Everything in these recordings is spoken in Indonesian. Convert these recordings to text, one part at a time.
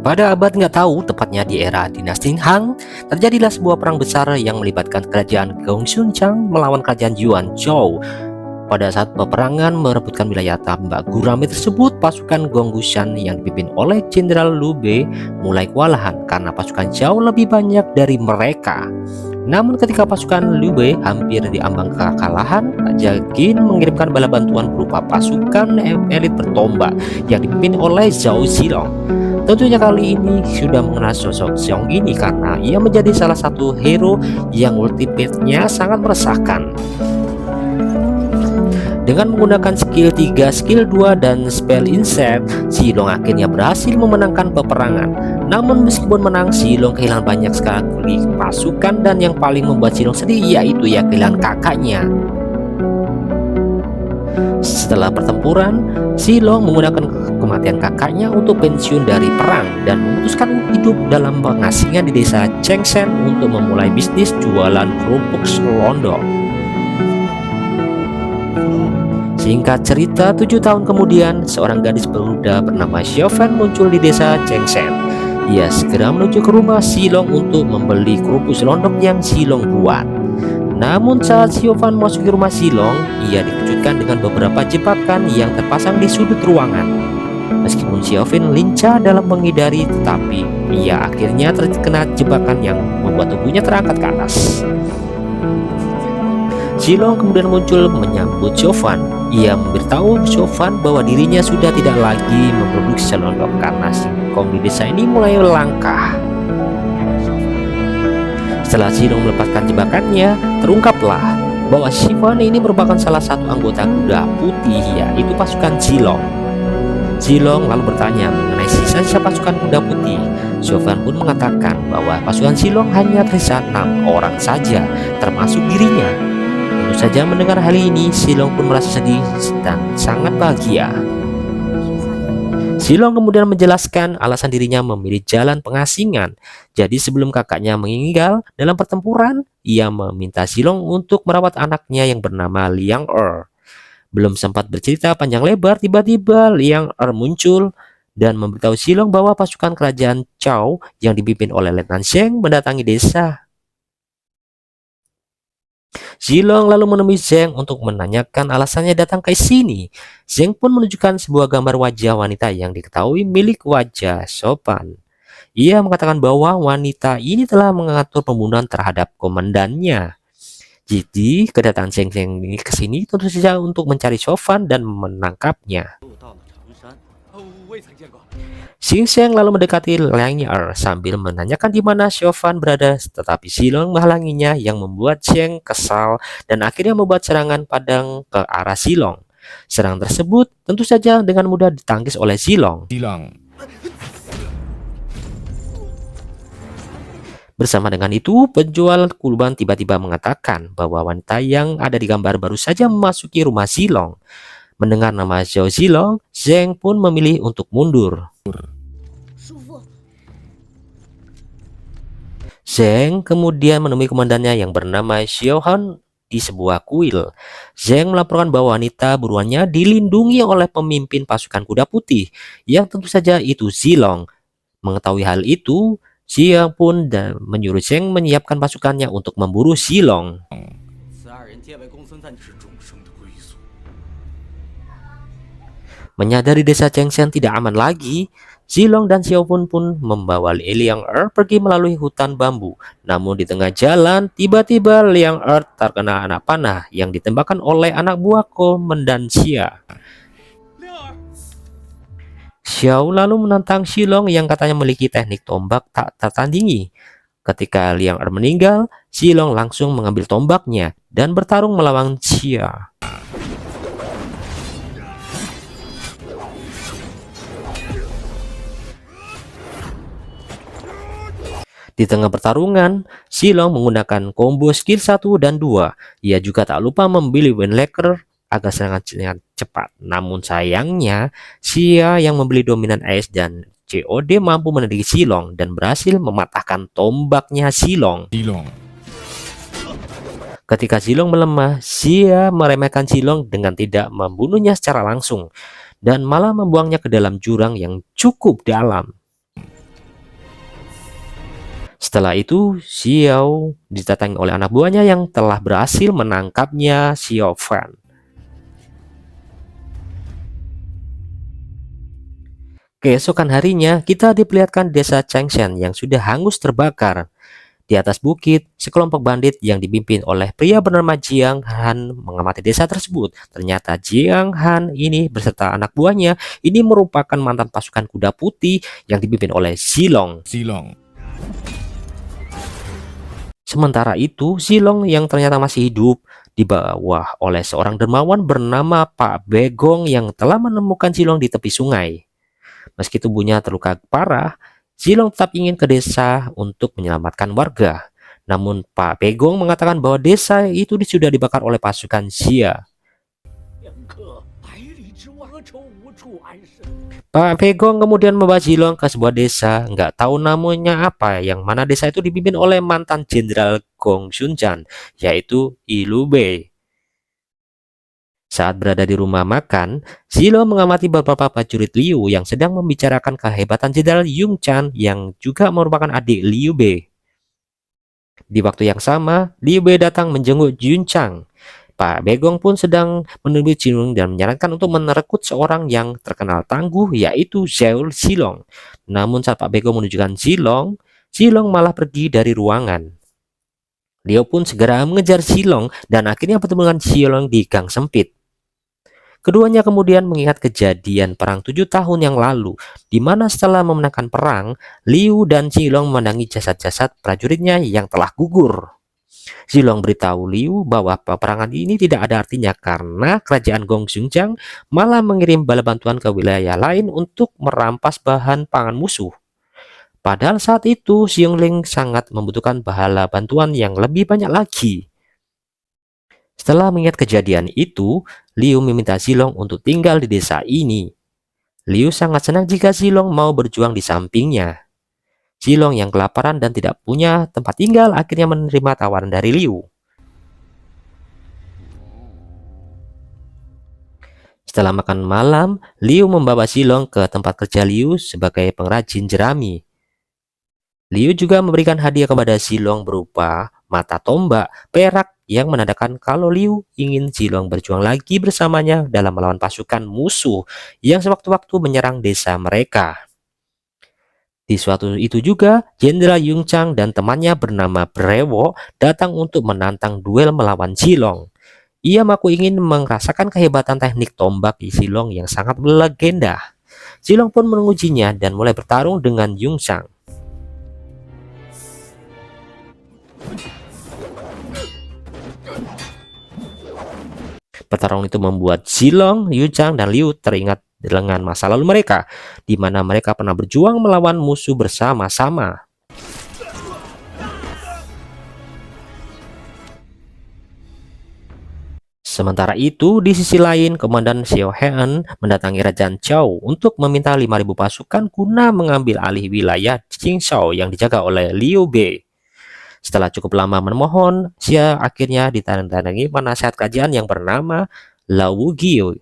Pada abad nggak tahu, tepatnya di era dinasti Han, terjadilah sebuah perang besar yang melibatkan kerajaan Gongsun-Chang melawan kerajaan Yuan Zhou. Pada saat peperangan merebutkan wilayah tambak gurame tersebut, pasukan Gonggusan yang dipimpin oleh Jenderal Liu Bei mulai kewalahan karena pasukan jauh lebih banyak dari mereka. Namun ketika pasukan Liu Bei hampir diambang kekalahan, Raja Qin mengirimkan bala bantuan berupa pasukan elit bertombak yang dipimpin oleh Zhao Zilong. Tentunya kali ini sudah mengenal sosok Xiong ini karena ia menjadi salah satu hero yang ultimate-nya sangat meresahkan. Dengan menggunakan skill 3, skill 2, dan spell insect, Zilong akhirnya berhasil memenangkan peperangan. Namun meskipun menang, Zilong kehilangan banyak sekali pasukan dan yang paling membuat Zilong sedih yaitu kehilangan kakaknya. Setelah pertempuran, Zilong menggunakan kematian kakaknya untuk pensiun dari perang dan memutuskan hidup dalam pengasingan di desa Chengshan untuk memulai bisnis jualan kerupuk selondok. Singkat cerita, 7 tahun kemudian, seorang gadis pemuda bernama Xiaofan muncul di desa Chengshan. Ia segera menuju ke rumah Zilong untuk membeli kerupuk selondok yang Zilong buat. Namun saat Xiaofan masuk ke rumah Zilong, ia dikejutkan dengan beberapa jebakan yang terpasang di sudut ruangan. Meskipun Xiaofan lincah dalam menghindari, tetapi ia akhirnya terkena jebakan yang membuat tubuhnya terangkat ke atas. Zilong kemudian muncul menyambut Xiaofan. Ia memberitahu Xiaofan bahwa dirinya sudah tidak lagi memproduksi selondok karena singkong di desa ini mulai langka. Setelah Zilong melepaskan jebakannya, terungkaplah bahwa Xiaofan ini merupakan salah satu anggota kuda putih, yaitu pasukan Zilong. Zilong lalu bertanya mengenai sisa-sisa pasukan kuda putih. Xiaofan pun mengatakan bahwa pasukan Zilong hanya tersisa 6 orang saja, termasuk dirinya. Tentu saja mendengar hal ini, Zilong pun merasa sedih dan sangat bahagia. Zilong kemudian menjelaskan alasan dirinya memilih jalan pengasingan. Jadi sebelum kakaknya meninggal dalam pertempuran, ia meminta Zilong untuk merawat anaknya yang bernama Liang Er. Belum sempat bercerita panjang lebar, tiba-tiba Liang Er muncul dan memberitahu Zilong bahwa pasukan kerajaan Zhao yang dipimpin oleh Letnan Zheng mendatangi desa. Zilong lalu menemui Zheng untuk menanyakan alasannya datang ke sini. Zheng pun menunjukkan sebuah gambar wajah wanita yang diketahui milik wajah Xiaofan. Ia mengatakan bahwa wanita ini telah mengatur pembunuhan terhadap komandannya. Jadi kedatangan Zheng ini ke sini tentu saja untuk mencari Xiaofan dan menangkapnya. Xing Sheng lalu mendekati Liang Er sambil menanyakan di mana Xiaofan berada, tetapi Zilong menghalanginya yang membuat Zheng kesal dan akhirnya membuat serangan padang ke arah Zilong. Serangan tersebut tentu saja dengan mudah ditangkis oleh Zilong. Bersama dengan itu, penjual kurban tiba-tiba mengatakan bahwa wanita yang ada di gambar baru saja memasuki rumah Zilong. Mendengar nama Zhao Zilong, Zheng pun memilih untuk mundur. Zheng kemudian menemui komandannya yang bernama Xiaohan di sebuah kuil. Zheng melaporkan bahwa wanita buruannya dilindungi oleh pemimpin pasukan kuda putih, yang tentu saja itu Zilong. Mengetahui hal itu, Xiao pun menyuruh Zheng menyiapkan pasukannya untuk memburu Zilong. Menyadari desa Chengshan tidak aman lagi, Zilong dan Xiaofun pun membawa Liang Er pergi melalui hutan bambu. Namun di tengah jalan, tiba-tiba Liang Er terkena anak panah yang ditembakkan oleh anak buah komandan Xia. Xiao lalu menantang Zilong yang katanya memiliki teknik tombak tak tertandingi. Ketika Liang Er meninggal, Zilong langsung mengambil tombaknya dan bertarung melawan Xia. Di tengah pertarungan, Zilong menggunakan combo skill 1 dan 2. Ia juga tak lupa membeli Windlaker agar serangan cepat. Namun sayangnya, Xia yang membeli dominan es dan COD mampu menandingi Zilong dan berhasil mematahkan tombaknya Zilong. Ketika Zilong melemah, Xia meremehkan Zilong dengan tidak membunuhnya secara langsung dan malah membuangnya ke dalam jurang yang cukup dalam. Setelah itu, Xiao didatangi oleh anak buahnya yang telah berhasil menangkapnya Xiao Fan. Keesokan harinya, kita diperlihatkan desa Changshan yang sudah hangus terbakar. Di atas bukit, sekelompok bandit yang dipimpin oleh pria bernama Jiang Han mengamati desa tersebut. Ternyata Jiang Han ini beserta anak buahnya ini merupakan mantan pasukan kuda putih yang dipimpin oleh Zilong. Sementara itu, Zilong yang ternyata masih hidup dibawa oleh seorang dermawan bernama Pak Begong yang telah menemukan Zilong di tepi sungai. Meski tubuhnya terluka parah, Zilong tetap ingin ke desa untuk menyelamatkan warga. Namun Pak Begong mengatakan bahwa desa itu sudah dibakar oleh pasukan Xia. Pak Begong kemudian membawa Zilong ke sebuah desa, nggak tahu namanya apa, yang mana desa itu dipimpin oleh mantan Jenderal Gong Xunjan, yaitu Liu Bei. Saat berada di rumah makan, Zilong mengamati beberapa prajurit Liu yang sedang membicarakan kehebatan Jenderal Yung Chan yang juga merupakan adik Liu Bei. Di waktu yang sama, Liu Bei datang menjenguk Yun Chang. Pak Begong pun sedang menemui Zilong dan menyarankan untuk merekrut seorang yang terkenal tangguh, yaitu Zhao Zilong. Namun saat Pak Begong menunjukkan Zilong, Zilong malah pergi dari ruangan. Liu pun segera mengejar Zilong dan akhirnya bertemu dengan Zilong di gang sempit. Keduanya kemudian mengingat kejadian perang 7 tahun yang lalu, di mana setelah memenangkan perang, Liu dan Zilong memandangi jasad-jasad prajuritnya yang telah gugur. Zilong beritahu Liu bahwa peperangan ini tidak ada artinya karena kerajaan Gong Xunjiang malah mengirim bala bantuan ke wilayah lain untuk merampas bahan pangan musuh. Padahal saat itu Xiongling sangat membutuhkan bala bantuan yang lebih banyak lagi. Setelah mengingat kejadian itu, Liu meminta Zilong untuk tinggal di desa ini. Liu sangat senang jika Zilong mau berjuang di sampingnya. Zilong yang kelaparan dan tidak punya tempat tinggal akhirnya menerima tawaran dari Liu. Setelah makan malam, Liu membawa Zilong ke tempat kerja Liu sebagai pengrajin jerami. Liu juga memberikan hadiah kepada Zilong berupa mata tombak perak yang menandakan kalau Liu ingin Zilong berjuang lagi bersamanya dalam melawan pasukan musuh yang sewaktu-waktu menyerang desa mereka. Di suatu itu juga, Jenderal Yung Chang dan temannya bernama Brewo datang untuk menantang duel melawan Zilong. Ia mengaku ingin merasakan kehebatan teknik tombak di Zilong yang sangat melegenda. Zilong pun mengujinya dan mulai bertarung dengan Yung Chang. Pertarungan itu membuat Zilong, Yung Chang, dan Liu teringat dengan masa lalu mereka, di mana mereka pernah berjuang melawan musuh bersama-sama. Sementara itu, di sisi lain, Komandan Xiao Hean mendatangi Kerajaan Zhao untuk meminta 5.000 pasukan guna mengambil alih wilayah Jingzhou yang dijaga oleh Liu Bei. Setelah cukup lama memohon, Xia akhirnya ditandangi penasehat kerajaan yang bernama Lao Wugiu.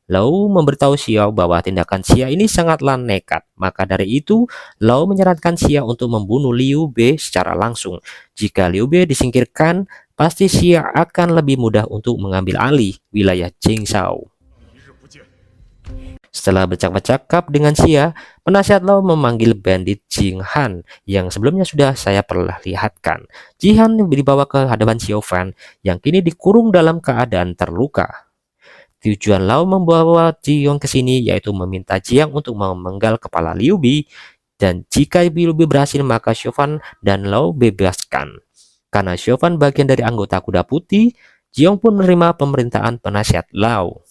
Lau memberitahu Xiao bahwa tindakan Xia ini sangatlah nekat. Maka dari itu, Lau menyarankan Xia untuk membunuh Liu Bei secara langsung. Jika Liu Bei disingkirkan, pasti Xia akan lebih mudah untuk mengambil alih wilayah Jingzhou. Setelah bercakap-cakap dengan Xia, penasihat Lau memanggil bandit Jing Han yang sebelumnya sudah saya perlihatkan. Jing Han dibawa ke hadapan Xiao Fan yang kini dikurung dalam keadaan terluka. Tujuan Lau membawa Jiang ke sini yaitu meminta Jiang untuk memenggal kepala Liu Bei, dan jika Liu Bei berhasil maka Xiaofan dan Lau bebaskan. Karena Xiaofan bagian dari anggota kuda putih, Jiang pun menerima pemerintahan penasihat Lau.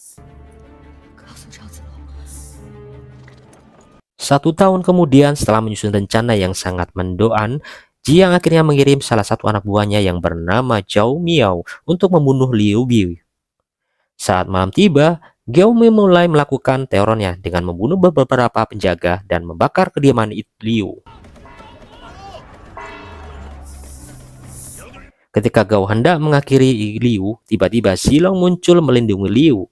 1 tahun kemudian, setelah menyusun rencana yang sangat mendoan, Jiang akhirnya mengirim salah satu anak buahnya yang bernama Zhao Miao untuk membunuh Liu Bei. Saat malam tiba, Gao Mei mulai melakukan terornya dengan membunuh beberapa penjaga dan membakar kediaman Liu. Ketika Gao hendak mengakhiri Liu, tiba-tiba Zilong muncul melindungi Liu.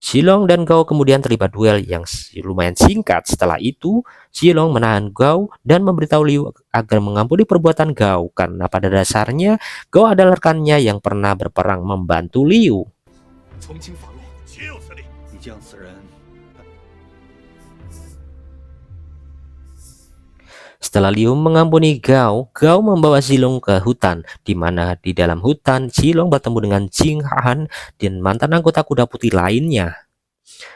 Shilong dan Gao kemudian terlibat duel yang lumayan singkat. Setelah itu, Shilong menahan Gao dan memberitahu Liu agar mengampuni perbuatan Gao karena pada dasarnya Gao adalah rekannya yang pernah berperang membantu Liu. Setelah Liu mengampuni Gao, Gao membawa Shilong ke hutan, di mana di dalam hutan Shilong bertemu dengan Jing Han dan mantan anggota kuda putih lainnya.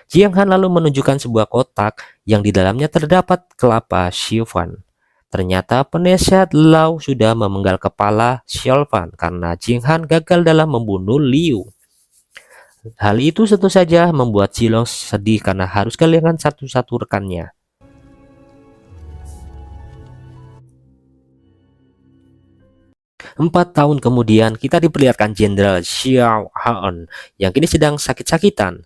Jiang Han lalu menunjukkan sebuah kotak yang di dalamnya terdapat kelapa Xiufan. Ternyata penasihat Lao sudah memenggal kepala Xiufan karena Jing Han gagal dalam membunuh Liu. Hal itu tentu saja membuat Shilong sedih karena harus kehilangan satu-satu rekannya. 4 tahun kemudian kita diperlihatkan Jenderal Xiao Han yang kini sedang sakit-sakitan.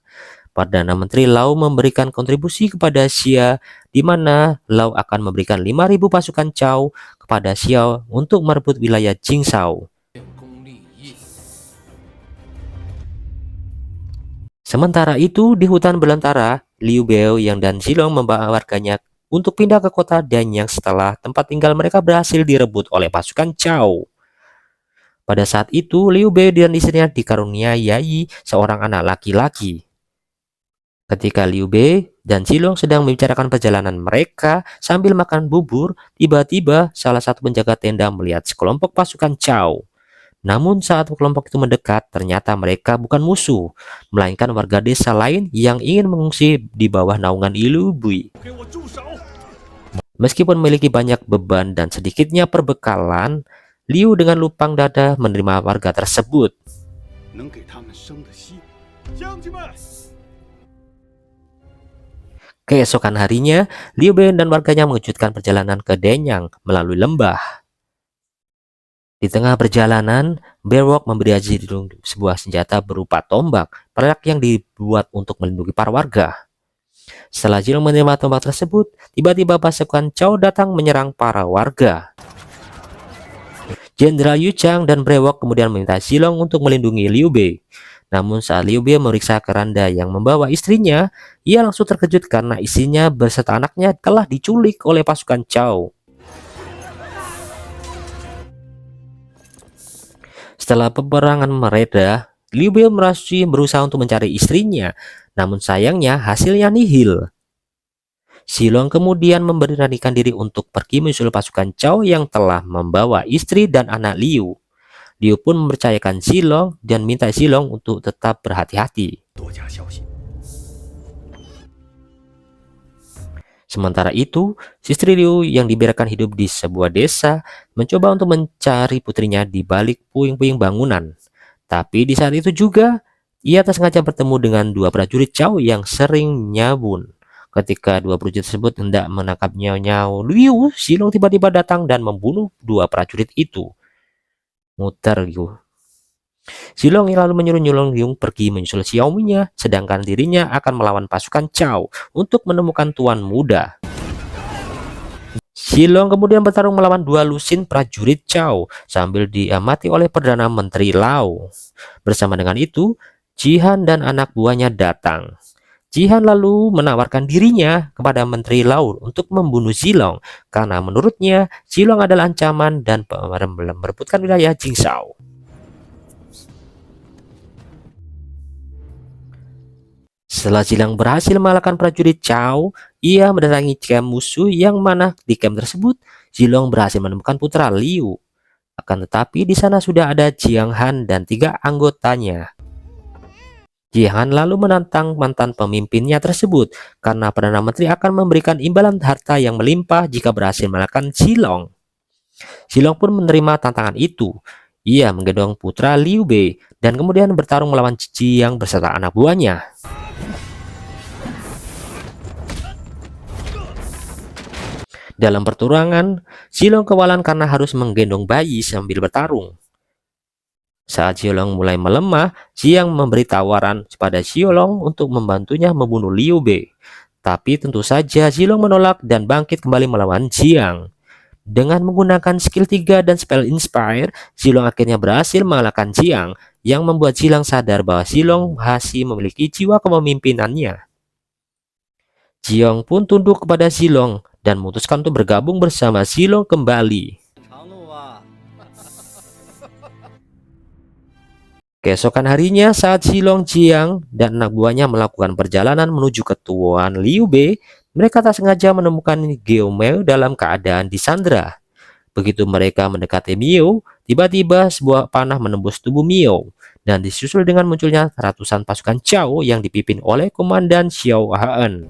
Perdana Menteri Lau memberikan kontribusi kepada Xia, di mana Lau akan memberikan 5.000 pasukan Cao kepada Xiao untuk merebut wilayah Jingzhou. Sementara itu di hutan belantara, Liu Bei yang dan Shilong membawa warganya untuk pindah ke kota Danyang setelah tempat tinggal mereka berhasil direbut oleh pasukan Cao. Pada saat itu, Liu Bei dan istrinya dikaruniai seorang anak laki-laki. Ketika Liu Bei dan Shilong sedang membicarakan perjalanan mereka sambil makan bubur, tiba-tiba salah satu penjaga tenda melihat sekelompok pasukan Cao. Namun saat kelompok itu mendekat, ternyata mereka bukan musuh, melainkan warga desa lain yang ingin mengungsi di bawah naungan Liu Bei. Meskipun memiliki banyak beban dan sedikitnya perbekalan, Liu dengan lupang dada menerima warga tersebut. Keesokan harinya, Liu Bei dan warganya mengejutkan perjalanan ke Danyang melalui lembah. Di tengah perjalanan, Berwok memberi Zilong sebuah senjata berupa tombak perak yang dibuat untuk melindungi para warga. Setelah Zilong menerima tombak tersebut, tiba-tiba pasukan Cao datang menyerang para warga. Jenderal Yu Chang dan Brewok kemudian meminta Zilong untuk melindungi Liu Bei. Namun saat Liu Bei memeriksa keranda yang membawa istrinya, ia langsung terkejut karena istrinya beserta anaknya telah diculik oleh pasukan Cao. Setelah peperangan mereda, Liu Bei berusaha untuk mencari istrinya, namun sayangnya hasilnya nihil. Shilong kemudian memberanikan diri untuk pergi menyusul pasukan Cao yang telah membawa istri dan anak Liu. Liu pun mempercayakan Shilong dan minta Shilong untuk tetap berhati-hati. Sementara itu, istri Liu yang dibiarkan hidup di sebuah desa mencoba untuk mencari putrinya di balik puing-puing bangunan. Tapi di saat itu juga, ia tak sengaja bertemu dengan dua prajurit Cao yang sering nyabun. Ketika dua prajurit tersebut hendak menangkap Nyaw Liu, Shilong tiba-tiba datang dan membunuh dua prajurit itu. Muter gitu. Shilong lalu menyuruh Liu pergi menyusul Xiaominya, sedangkan dirinya akan melawan pasukan Cao untuk menemukan tuan muda. Shilong kemudian bertarung melawan dua lusin prajurit Cao sambil diamati oleh Perdana Menteri Lau. Bersama dengan itu, Jihan dan anak buahnya datang. Jihan lalu menawarkan dirinya kepada Menteri Lau untuk membunuh Shilong karena menurutnya Shilong adalah ancaman dan merebutkan wilayah Jingzhou. Setelah Shilong berhasil mengalahkan prajurit Cao, ia mendatangi camp musuh yang mana di camp tersebut Shilong berhasil menemukan putra Liu. Akan tetapi di sana sudah ada Jiang Han dan 3 anggotanya. Jiang Han lalu menantang mantan pemimpinnya tersebut karena Perdana Menteri akan memberikan imbalan harta yang melimpah jika berhasil mengalahkan Shilong. Shilong pun menerima tantangan itu. Ia menggendong putra Liu Bei dan kemudian bertarung melawan Jiang beserta anak buahnya. Dalam perturangan, Shilong kewalan karena harus menggendong bayi sambil bertarung. Saat Shilong mulai melemah, Jiang memberi tawaran kepada Shilong untuk membantunya membunuh Liu Bei. Tapi tentu saja Shilong menolak dan bangkit kembali melawan Jiang. Dengan menggunakan skill 3 dan spell Inspire, Zilong akhirnya berhasil mengalahkan Jiang, yang membuat Zilong sadar bahwa Zilong masih memiliki jiwa kepemimpinannya. Jiang pun tunduk kepada Zilong dan memutuskan untuk bergabung bersama Zilong kembali. Keesokan harinya, saat Zilong, Jiang, dan anak buahnya melakukan perjalanan menuju ke Tuan Liu Bei, mereka tak sengaja menemukan Geo Mei dalam keadaan disandra. Begitu mereka mendekati Miao, tiba-tiba sebuah panah menembus tubuh Miao, dan disusul dengan munculnya ratusan pasukan Chao yang dipimpin oleh Komandan Xiao Han.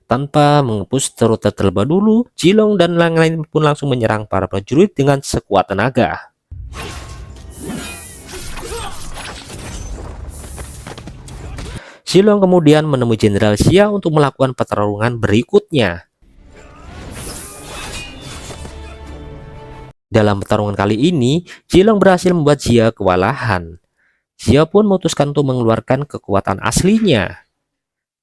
Tanpa mengepus rute terlebih dulu, Zilong dan lain-lain pun langsung menyerang para prajurit dengan sekuat tenaga. Zilong kemudian menemui Jenderal Xia untuk melakukan pertarungan berikutnya. Dalam pertarungan kali ini, Zilong berhasil membuat Xia kewalahan. Xia pun memutuskan untuk mengeluarkan kekuatan aslinya.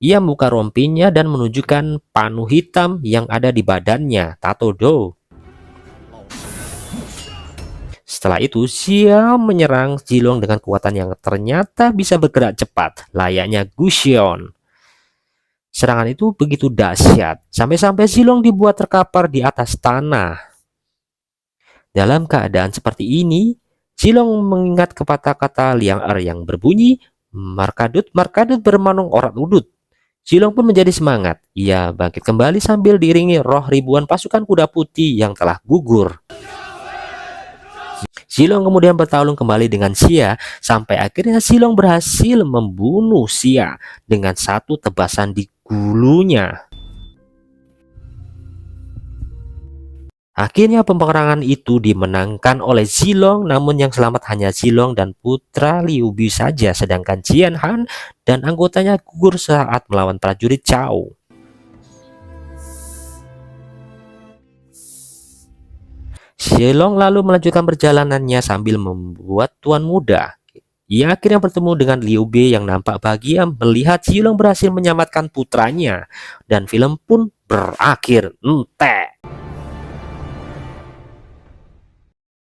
Ia membuka rompinya dan menunjukkan panu hitam yang ada di badannya, Tato Do. Setelah itu, Xia menyerang Zilong dengan kekuatan yang ternyata bisa bergerak cepat, layaknya Gusion. Serangan itu begitu dahsyat, sampai-sampai Zilong dibuat terkapar di atas tanah. Dalam keadaan seperti ini, Zilong mengingat kata-kata Liang Er yang berbunyi, Markadut, Markadut bermanung orat udut. Zilong pun menjadi semangat. Ia bangkit kembali sambil diiringi roh ribuan pasukan kuda putih yang telah gugur. Zilong kemudian bertarung kembali dengan Xia, sampai akhirnya Zilong berhasil membunuh Xia dengan satu tebasan di gulunya. Akhirnya peperangan itu dimenangkan oleh Zilong, namun yang selamat hanya Zilong dan putra Liu Bei saja, sedangkan Jian Han dan anggotanya gugur saat melawan prajurit Chao. Zilong lalu melanjutkan perjalanannya sambil membuat tuan muda. Ia akhirnya bertemu dengan Liu Bei yang nampak bahagia melihat Zilong berhasil menyelamatkan putranya, dan film pun berakhir. Entek.